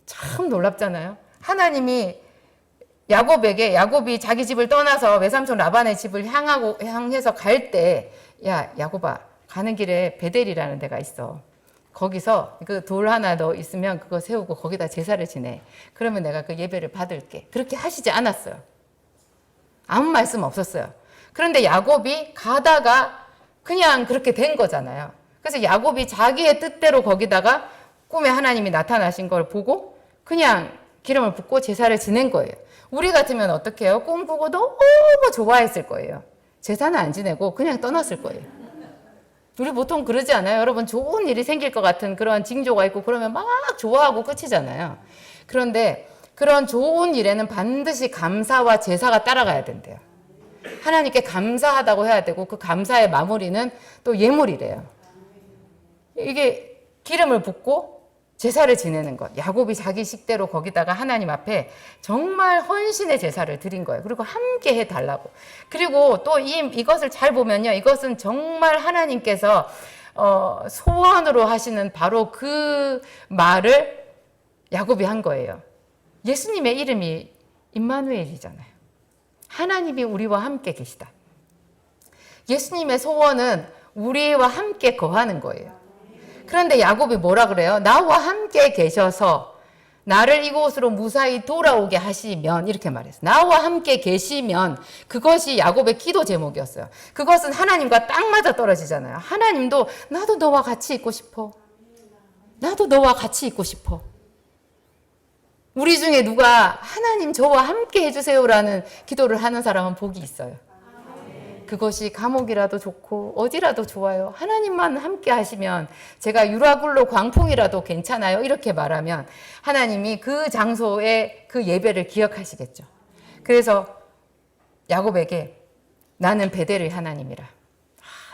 참 놀랍잖아요. 하나님이 야곱이 자기 집을 떠나서 외삼촌 라반의 집을 향해서 갈 때, 야, 야곱아, 가는 길에 베델이라는 데가 있어. 거기서 그 돌 하나 더 있으면 그거 세우고 거기다 제사를 지내. 그러면 내가 그 예배를 받을게. 그렇게 하시지 않았어요. 아무 말씀 없었어요. 그런데 야곱이 가다가 그냥 그렇게 된 거잖아요. 그래서 야곱이 자기의 뜻대로 거기다가 꿈에 하나님이 나타나신 걸 보고 그냥 기름을 붓고 제사를 지낸 거예요. 우리 같으면 어떻게 해요? 꿈 꾸고 너무 좋아했을 거예요. 제사는 안 지내고 그냥 떠났을 거예요. 우리 보통 그러지 않아요? 여러분, 좋은 일이 생길 것 같은 그런 징조가 있고 그러면 막 좋아하고 끝이잖아요. 그런데 그런 좋은 일에는 반드시 감사와 제사가 따라가야 된대요. 하나님께 감사하다고 해야 되고 그 감사의 마무리는 또 예물이래요. 이게 기름을 붓고 제사를 지내는 것. 야곱이 자기 식대로 거기다가 하나님 앞에 정말 헌신의 제사를 드린 거예요. 그리고 함께 해달라고. 그리고 또 이것을 잘 보면요. 이것은 정말 하나님께서 소원으로 하시는 바로 그 말을 야곱이 한 거예요. 예수님의 이름이 임마누엘이잖아요. 하나님이 우리와 함께 계시다. 예수님의 소원은 우리와 함께 거하는 거예요. 그런데 야곱이 뭐라 그래요? 나와 함께 계셔서 나를 이곳으로 무사히 돌아오게 하시면 이렇게 말했어요. 나와 함께 계시면 그것이 야곱의 기도 제목이었어요. 그것은 하나님과 딱 맞아 떨어지잖아요. 하나님도 나도 너와 같이 있고 싶어. 나도 너와 같이 있고 싶어. 우리 중에 누가 하나님 저와 함께 해주세요라는 기도를 하는 사람은 복이 있어요. 그것이 감옥이라도 좋고 어디라도 좋아요. 하나님만 함께 하시면 제가 유라굴로 광풍이라도 괜찮아요. 이렇게 말하면 하나님이 그 장소에 그 예배를 기억하시겠죠. 그래서 야곱에게 나는 베델의 하나님이라.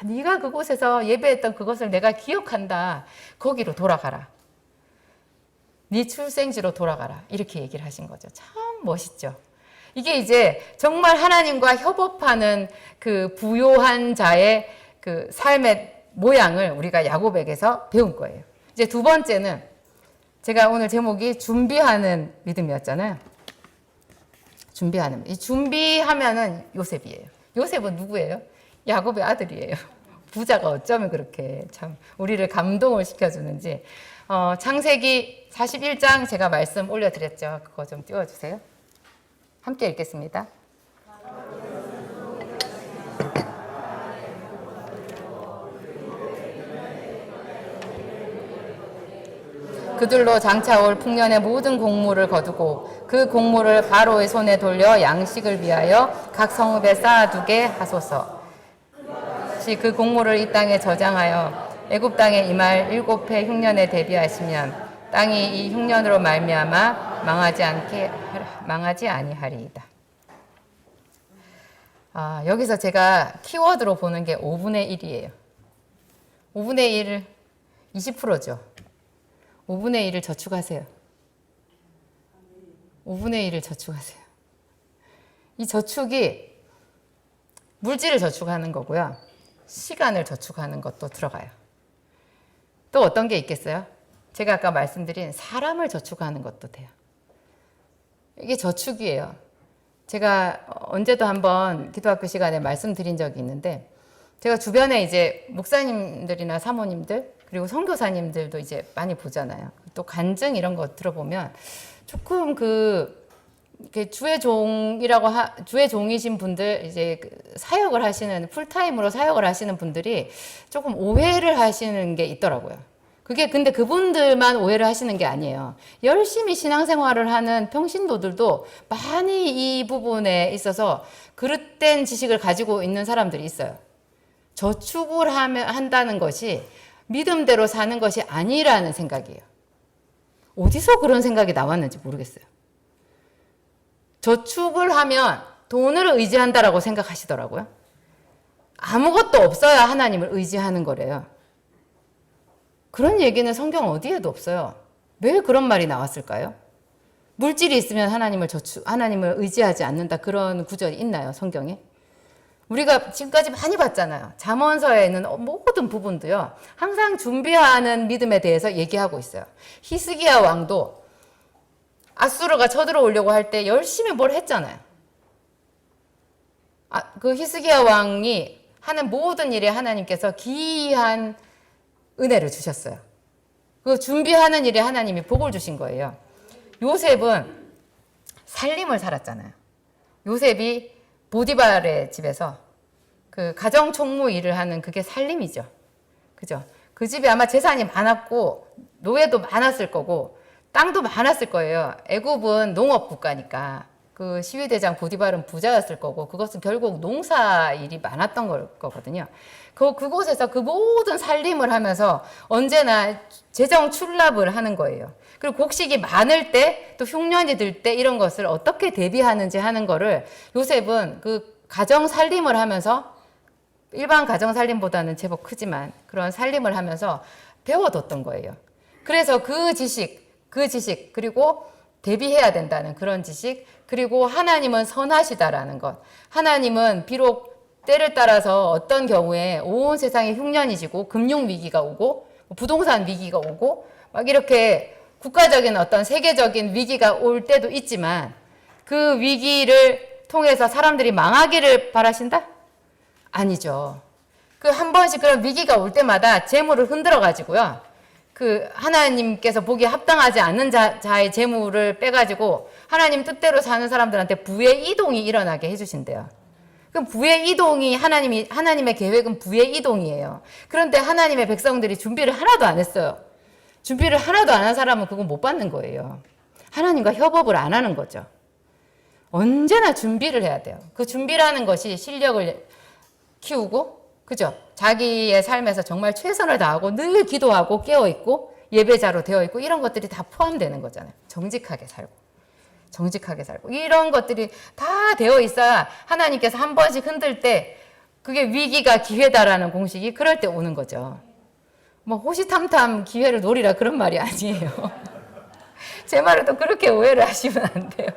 네가 그곳에서 예배했던 그것을 내가 기억한다. 거기로 돌아가라. 네 출생지로 돌아가라. 이렇게 얘기를 하신 거죠. 참 멋있죠. 이게 이제 정말 하나님과 협업하는 그 부요한 자의 그 삶의 모양을 우리가 야곱에게서 배운 거예요. 이제 두 번째는 제가 오늘 제목이 준비하는 믿음이었잖아요. 준비하는. 이 준비하면은 요셉이에요. 요셉은 누구예요? 야곱의 아들이에요. 부자가 어쩌면 그렇게 참 우리를 감동을 시켜주는지. 창세기 41장 제가 말씀 올려드렸죠. 그거 좀 띄워주세요. 함께 읽겠습니다. 그들로 장차올 풍년의 모든 곡물을 거두고 그 곡물을 바로의 손에 돌려 양식을 위하여 각 성읍에 쌓아두게 하소서. 그 곡물을 이 땅에 저장하여 애굽 땅에 임할 7해 흉년에 대비하시면 땅이 이 흉년으로 말미암아 망하지 아니하리이다. 여기서 제가 키워드로 보는 게 5분의 1이에요. 5분의 1, 20%죠. 5분의 1을 저축하세요. 5분의 1을 저축하세요. 이 저축이 물질을 저축하는 거고요. 시간을 저축하는 것도 들어가요. 또 어떤 게 있겠어요? 제가 아까 말씀드린 사람을 저축하는 것도 돼요. 이게 저축이에요. 제가 언제도 한번 기도학교 시간에 말씀드린 적이 있는데, 제가 주변에 이제 목사님들이나 사모님들, 그리고 선교사님들도 이제 많이 보잖아요. 또 간증 이런 거 들어보면 조금 주의 종이신 분들, 이제 사역을 하시는, 풀타임으로 사역을 하시는 분들이 조금 오해를 하시는 게 있더라고요. 근데 그분들만 오해를 하시는 게 아니에요. 열심히 신앙생활을 하는 평신도들도 많이 이 부분에 있어서 그릇된 지식을 가지고 있는 사람들이 있어요. 저축을 한다는 것이 믿음대로 사는 것이 아니라는 생각이에요. 어디서 그런 생각이 나왔는지 모르겠어요. 저축을 하면 돈을 의지한다라고 생각하시더라고요. 아무것도 없어야 하나님을 의지하는 거래요. 그런 얘기는 성경 어디에도 없어요. 왜 그런 말이 나왔을까요? 물질이 있으면 하나님을 의지하지 않는다, 그런 구절이 있나요, 성경에? 우리가 지금까지 많이 봤잖아요. 잠언서에 있는 모든 부분도요, 항상 준비하는 믿음에 대해서 얘기하고 있어요. 히스기야 왕도 아수르가 쳐들어오려고 할 때 열심히 뭘 했잖아요. 그 히스기야 왕이 하는 모든 일에 하나님께서 기이한 은혜를 주셨어요. 그 준비하는 일에 하나님이 복을 주신 거예요. 요셉은 살림을 살았잖아요. 요셉이 보디발의 집에서 그 가정 총무 일을 하는, 그게 살림이죠. 그죠? 그 집에 아마 재산이 많았고 노예도 많았을 거고 땅도 많았을 거예요. 애굽은 농업 국가니까 그 시위대장 보디발은 부자였을 거고, 그것은 결국 농사 일이 많았던 거거든요. 그곳에서 그 모든 살림을 하면서 언제나 재정 출납을 하는 거예요. 그리고 곡식이 많을 때, 또 흉년이 들 때 이런 것을 어떻게 대비하는지 하는 거를 요셉은 그 가정 살림을 하면서, 일반 가정 살림보다는 제법 크지만 그런 살림을 하면서 배워뒀던 거예요. 그래서 그 지식, 그리고 대비해야 된다는 그런 지식, 그리고 하나님은 선하시다라는 것. 하나님은 비록 때를 따라서 어떤 경우에 온 세상에 흉년이 지고 금융 위기가 오고 부동산 위기가 오고 막 이렇게 국가적인 어떤 세계적인 위기가 올 때도 있지만, 그 위기를 통해서 사람들이 망하기를 바라신다? 아니죠. 그 한 번씩 그런 위기가 올 때마다 재물을 흔들어 가지고요, 그 하나님께서 보기에 합당하지 않는 자의 재물을 빼가지고 하나님 뜻대로 사는 사람들한테 부의 이동이 일어나게 해주신대요. 그럼 부의 이동이 하나님의 계획은 부의 이동이에요. 그런데 하나님의 백성들이 준비를 하나도 안 했어요. 준비를 하나도 안 한 사람은 그건 못 받는 거예요. 하나님과 협업을 안 하는 거죠. 언제나 준비를 해야 돼요. 그 준비라는 것이 실력을 키우고, 그죠? 자기의 삶에서 정말 최선을 다하고 늘 기도하고 깨어있고 예배자로 되어있고 이런 것들이 다 포함되는 거잖아요. 정직하게 살고. 정직하게 살고. 이런 것들이 다 되어 있어야 하나님께서 한 번씩 흔들 때 그게 위기가 기회다라는 공식이 그럴 때 오는 거죠. 뭐 호시탐탐 기회를 노리라 그런 말이 아니에요. 제 말을 또 그렇게 오해를 하시면 안 돼요.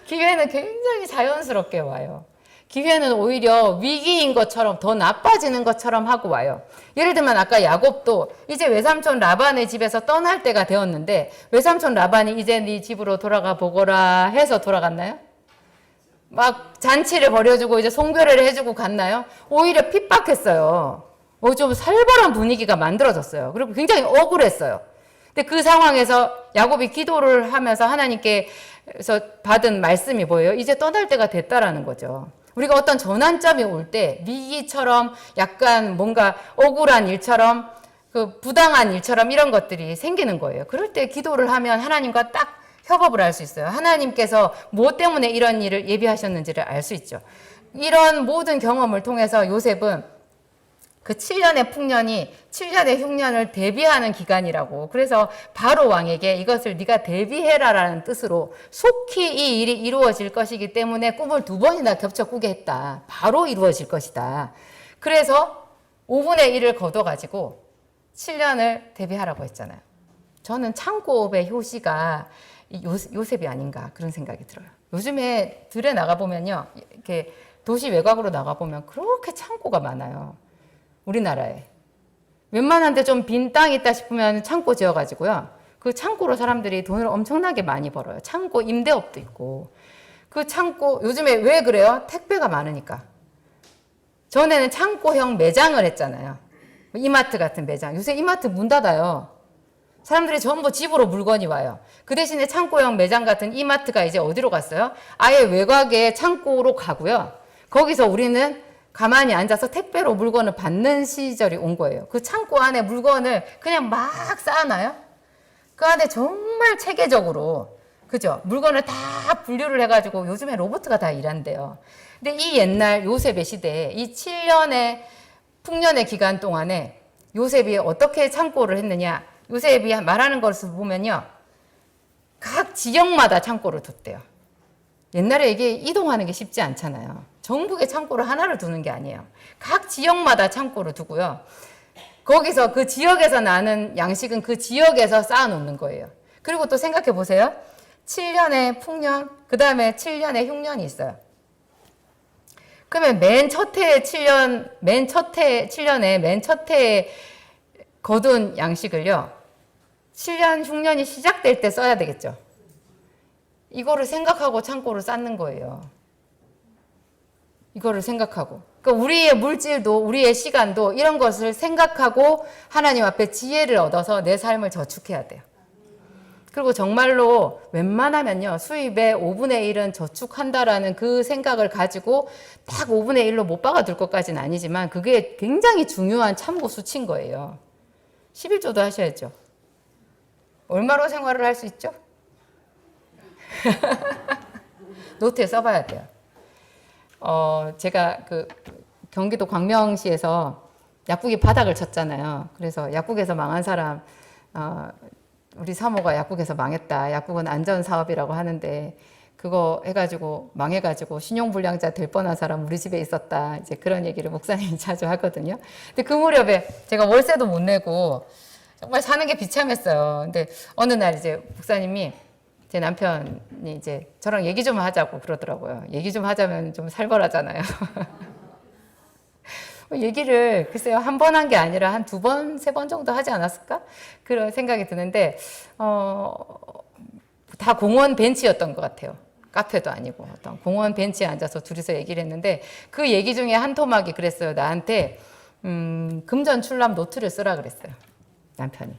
기회는 굉장히 자연스럽게 와요. 기회는 오히려 위기인 것처럼 더 나빠지는 것처럼 하고 와요. 예를 들면 아까 야곱도 이제 외삼촌 라반의 집에서 떠날 때가 되었는데 외삼촌 라반이 이제 네 집으로 돌아가 보거라 해서 돌아갔나요? 막 잔치를 벌여주고 이제 송별회를 해주고 갔나요? 오히려 핍박했어요. 좀 살벌한 분위기가 만들어졌어요. 그리고 굉장히 억울했어요. 근데 그 상황에서 야곱이 기도를 하면서 하나님께서 받은 말씀이 뭐예요? 이제 떠날 때가 됐다라는 거죠. 우리가 어떤 전환점이 올 때 위기처럼 약간 뭔가 억울한 일처럼 그 부당한 일처럼 이런 것들이 생기는 거예요. 그럴 때 기도를 하면 하나님과 딱 협업을 할 수 있어요. 하나님께서 무엇 때문에 이런 일을 예비하셨는지를 알 수 있죠. 이런 모든 경험을 통해서 요셉은 그 7년의 풍년이 7년의 흉년을 대비하는 기간이라고. 그래서 바로 왕에게 이것을 네가 대비해라라는 뜻으로 속히 이 일이 이루어질 것이기 때문에 꿈을 2번이나 겹쳐 꾸게 했다. 바로 이루어질 것이다. 그래서 5분의 1을 거둬가지고 7년을 대비하라고 했잖아요. 저는 창고의 효시가 요셉이 아닌가 그런 생각이 들어요. 요즘에 들에 나가보면요. 이렇게 도시 외곽으로 나가보면 그렇게 창고가 많아요. 우리나라에. 웬만한 데 좀 빈 땅 있다 싶으면 창고 지어가지고요. 그 창고로 사람들이 돈을 엄청나게 많이 벌어요. 창고 임대업도 있고. 그 창고, 요즘에 왜 그래요? 택배가 많으니까. 전에는 창고형 매장을 했잖아요. 이마트 같은 매장. 요새 이마트 문 닫아요. 사람들이 전부 집으로 물건이 와요. 그 대신에 창고형 매장 같은 이마트가 이제 어디로 갔어요? 아예 외곽에 창고로 가고요. 거기서 우리는 가만히 앉아서 택배로 물건을 받는 시절이 온 거예요. 그 창고 안에 물건을 그냥 막 쌓아놔요. 그 안에 정말 체계적으로, 그죠? 물건을 다 분류를 해가지고 요즘에 로봇가 다 일한대요. 근데 이 옛날 요셉의 시대에 이 7년의 풍년의 기간 동안에 요셉이 어떻게 창고를 했느냐? 요셉이 말하는 것을 보면요. 각 지역마다 창고를 뒀대요. 옛날에 이게 이동하는 게 쉽지 않잖아요. 전국에 창고를 하나를 두는 게 아니에요. 각 지역마다 창고를 두고요. 거기서 그 지역에서 나는 양식은 그 지역에서 쌓아놓는 거예요. 그리고 또 생각해 보세요. 7년의 풍년, 그 다음에 7년의 흉년이 있어요. 그러면 맨 첫 해에 7년에 맨 첫 해에 거둔 양식을요. 7년 흉년이 시작될 때 써야 되겠죠. 이거를 생각하고 창고를 쌓는 거예요. 이거를 생각하고. 그러니까 우리의 물질도 우리의 시간도 이런 것을 생각하고 하나님 앞에 지혜를 얻어서 내 삶을 저축해야 돼요. 그리고 정말로 웬만하면요. 수입의 5분의 1은 저축한다라는 그 생각을 가지고 딱 5분의 1로 못 박아둘 것까지는 아니지만 그게 굉장히 중요한 참고 수치인 거예요. 11조도 하셔야죠. 얼마로 생활을 할 수 있죠? 노트에 써봐야 돼요. 제가 그 경기도 광명시에서 약국이 바닥을 쳤잖아요. 그래서 약국에서 망한 사람, 우리 사모가 약국에서 망했다. 약국은 안전사업이라고 하는데 그거 해가지고 망해가지고 신용불량자 될 뻔한 사람 우리 집에 있었다. 이제 그런 얘기를 목사님이 자주 하거든요. 근데 그 무렵에 제가 월세도 못 내고 정말 사는 게 비참했어요. 근데 어느 날 이제 목사님이 제 남편이 이제 저랑 얘기 좀 하자고 그러더라고요. 얘기 좀 하자면 좀 살벌하잖아요. 얘기를 글쎄요, 한 번 한 게 아니라 한 2번, 3번 정도 하지 않았을까? 그런 생각이 드는데, 다 공원 벤치였던 것 같아요. 카페도 아니고 어떤 공원 벤치에 앉아서 둘이서 얘기를 했는데 그 얘기 중에 한 토막이 그랬어요. 나한테 금전출납 노트를 쓰라 그랬어요. 남편이.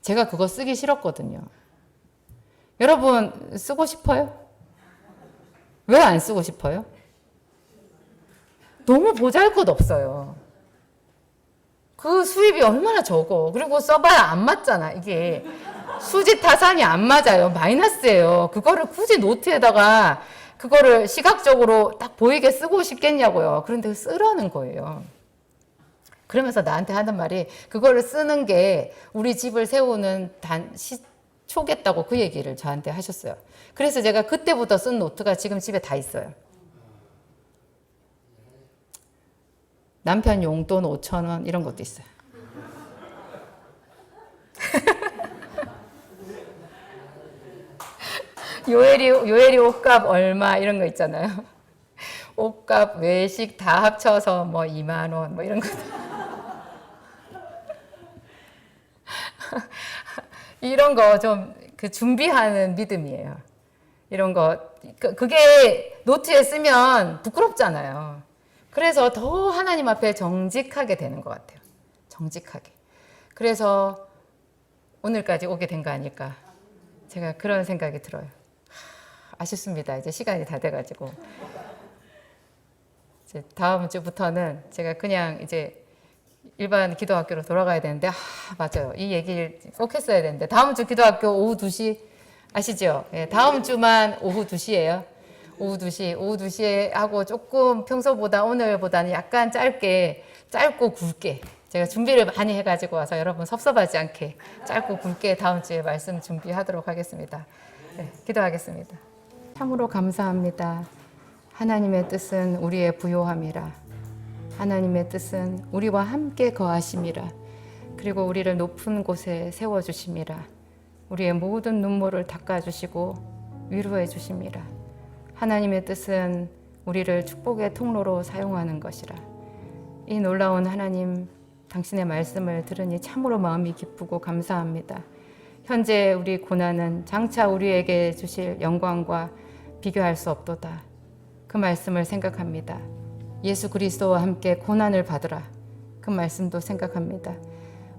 제가 그거 쓰기 싫었거든요. 여러분 쓰고 싶어요? 왜 안 쓰고 싶어요? 너무 보잘것없어요. 그 수입이 얼마나 적어. 그리고 써봐야 안 맞잖아. 이게 수지 타산이 안 맞아요. 마이너스예요. 그거를 굳이 노트에다가 그거를 시각적으로 딱 보이게 쓰고 싶겠냐고요. 그런데 쓰라는 거예요. 그러면서 나한테 하는 말이 그거를 쓰는 게 우리 집을 세우는 초겠다고 그 얘기를 저한테 하셨어요. 그래서 제가 그때부터 쓴 노트가 지금 집에 다 있어요. 남편 용돈 5,000원 이런 것도 있어요. 요엘이 옷값 얼마 이런 거 있잖아요. 옷값, 외식 다 합쳐서 뭐 2만 원 뭐 이런 거. 이런 거 좀 그 준비하는 믿음이에요. 이런 거 그게 노트에 쓰면 부끄럽잖아요. 그래서 더 하나님 앞에 정직하게 되는 것 같아요. 정직하게. 그래서 오늘까지 오게 된 거 아닐까. 제가 그런 생각이 들어요. 아쉽습니다. 이제 시간이 다 돼가지고. 이제 다음 주부터는 제가 그냥 이제 일반 기도학교로 돌아가야 되는데, 맞아요. 이 얘기를 꼭 했어야 되는데. 다음 주 기도학교 오후 2시 아시죠? 예, 다음 주만 오후 2시예요. 오후 2시에 하고 조금 평소보다 오늘보다는 약간 짧고 굵게 제가 준비를 많이 해가지고 와서 여러분 섭섭하지 않게 짧고 굵게 다음 주에 말씀 준비하도록 하겠습니다. 네, 기도하겠습니다. 참으로 감사합니다. 하나님의 뜻은 우리의 부요함이라. 하나님의 뜻은 우리와 함께 거하심이라. 그리고 우리를 높은 곳에 세워주심이라. 우리의 모든 눈물을 닦아주시고 위로해 주심이라. 하나님의 뜻은 우리를 축복의 통로로 사용하는 것이라. 이 놀라운 하나님, 당신의 말씀을 들으니 참으로 마음이 기쁘고 감사합니다. 현재 우리 고난은 장차 우리에게 주실 영광과 비교할 수 없도다. 그 말씀을 생각합니다. 예수 그리스도와 함께 고난을 받으라. 그 말씀도 생각합니다.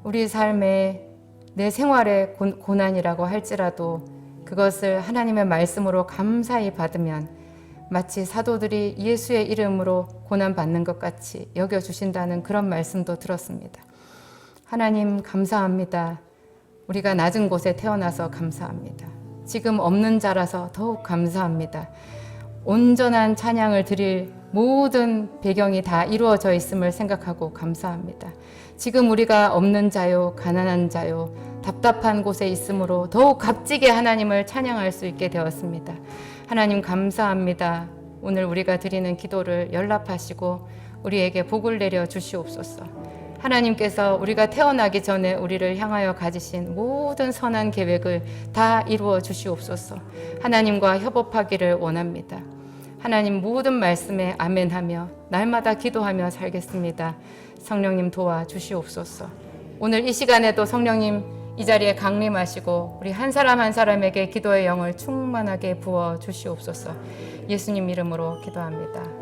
우리 삶에 내 생활의 고난이라고 할지라도 그것을 하나님의 말씀으로 감사히 받으면 마치 사도들이 예수의 이름으로 고난받는 것 같이 여겨주신다는 그런 말씀도 들었습니다. 하나님 감사합니다. 우리가 낮은 곳에 태어나서 감사합니다. 지금 없는 자라서 더욱 감사합니다. 온전한 찬양을 드릴 모든 배경이 다 이루어져 있음을 생각하고 감사합니다. 지금 우리가 없는 자요, 가난한 자요, 답답한 곳에 있으므로 더욱 값지게 하나님을 찬양할 수 있게 되었습니다. 하나님 감사합니다. 오늘 우리가 드리는 기도를 연락하시고 우리에게 복을 내려 주시옵소서. 하나님께서 우리가 태어나기 전에 우리를 향하여 가지신 모든 선한 계획을 다 이루어 주시옵소서. 하나님과 협업하기를 원합니다. 하나님 모든 말씀에 아멘하며 날마다 기도하며 살겠습니다. 성령님 도와주시옵소서. 오늘 이 시간에도 성령님 이 자리에 강림하시고 우리 한 사람 한 사람에게 기도의 영을 충만하게 부어 주시옵소서. 예수님 이름으로 기도합니다.